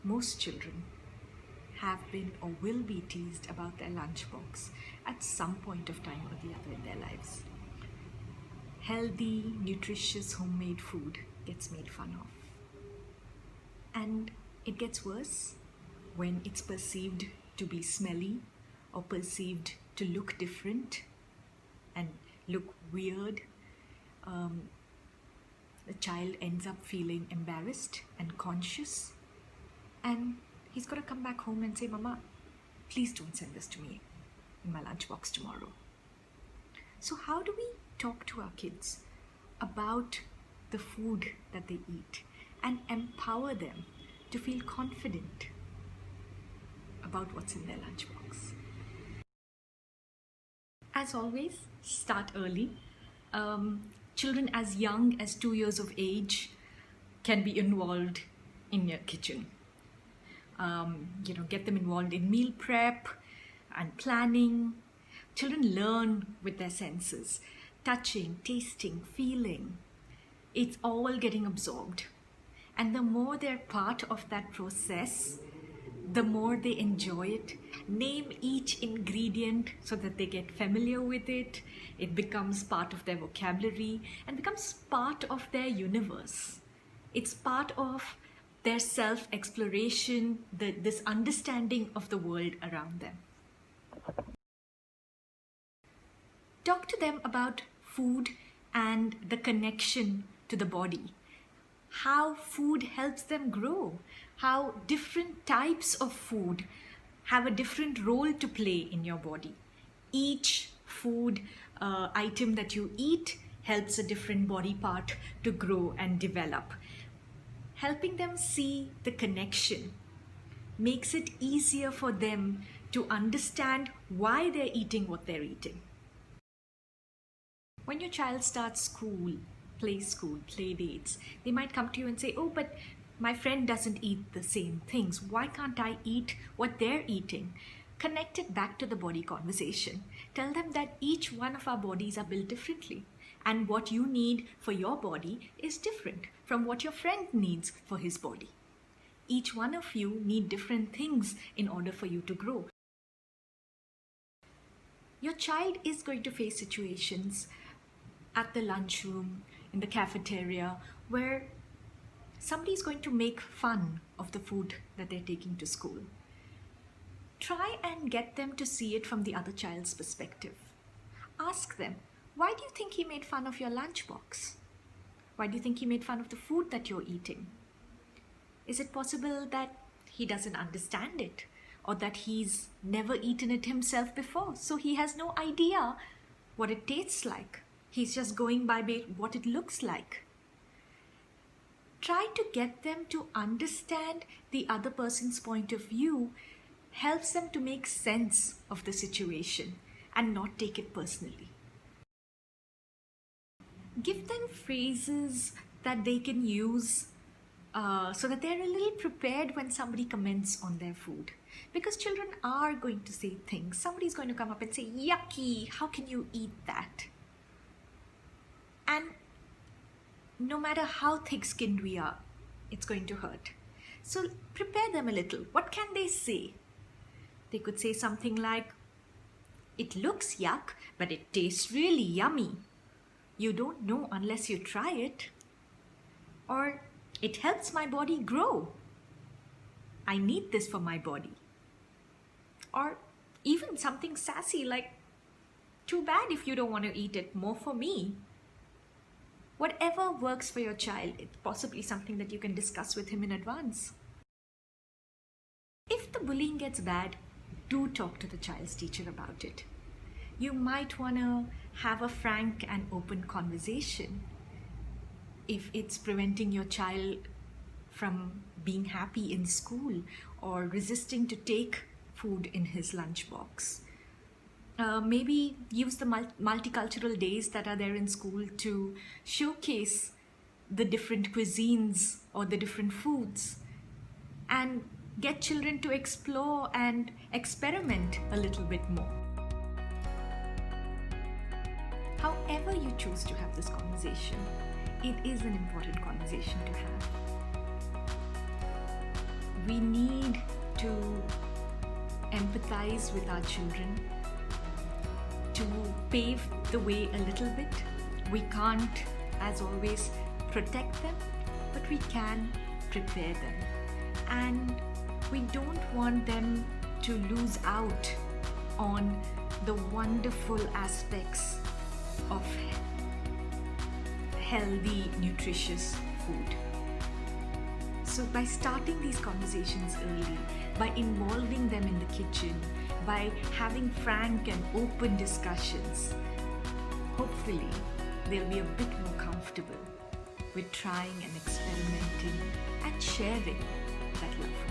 Most children have been or will be teased about their lunchbox at some point of time or the other in their lives. Healthy, nutritious, homemade food gets made fun of. And it gets worse when it's perceived to be smelly or perceived to look different and look weird. The child ends up feeling embarrassed and conscious, and he's got to come back home and say, "Mama, please don't send this to me in my lunchbox tomorrow." So how do we talk to our kids about the food that they eat and empower them to feel confident about what's in their lunchbox? As always, start early. Children as young as 2 years of age can be involved in your kitchen. Get them involved in meal prep and planning. Children learn with their senses, touching, tasting, feeling. It's all getting absorbed. And the more they're part of that process, the more they enjoy it. Name each ingredient so that they get familiar with it. It becomes part of their vocabulary and becomes part of their universe. It's part of their self-exploration, this understanding of the world around them. Talk to them about food and the connection to the body. How food helps them grow. How different types of food have a different role to play in your body. Each food item that you eat helps a different body part to grow and develop. Helping them see the connection makes it easier for them to understand why they're eating what they're eating. When your child starts school, play dates, they might come to you and say, "Oh, but my friend doesn't eat the same things. Why can't I eat what they're eating?" Connect it back to the body conversation. Tell them that each one of our bodies are built differently, and what you need for your body is different from what your friend needs for his body. Each one of you need different things in order for you to grow. Your child is going to face situations at the lunchroom, in the cafeteria, where somebody's going to make fun of the food that they're taking to school. Try and get them to see it from the other child's perspective. Ask them, why do you think he made fun of your lunchbox? Why do you think he made fun of the food that you're eating? Is it possible that he doesn't understand it, or that he's never eaten it himself before, so he has no idea what it tastes like? He's just going by what it looks like. Try to get them to understand the other person's point of view helps them to make sense of the situation and not take it personally. Give them phrases that they can use so that they're a little prepared when somebody comments on their food. Because children are going to say things. Somebody's going to come up and say, "Yucky, how can you eat that?" And no matter how thick-skinned we are, it's going to hurt. So prepare them a little. What can they say? They could say something like, "It looks yuck, but it tastes really yummy. You don't know unless you try it." Or, "It helps my body grow. I need this for my body." Or even something sassy like, "Too bad if you don't want to eat it, more for me." Whatever works for your child, it's possibly something that you can discuss with him in advance. If the bullying gets bad, do talk to the child's teacher about it. You might want to have a frank and open conversation. If it's preventing your child from being happy in school or resisting to take food in his lunchbox, maybe use the multicultural days that are there in school to showcase the different cuisines or the different foods and get children to explore and experiment a little bit more. However you choose to have this conversation, it is an important conversation to have. we need to empathize with our children, to pave the way a little bit. We can't, as always, protect them, but we can prepare them. And we don't want them to lose out on the wonderful aspects of healthy, nutritious food. So by starting these conversations early, by involving them in the kitchen, by having frank and open discussions, hopefully they'll be a bit more comfortable with trying and experimenting and sharing that love.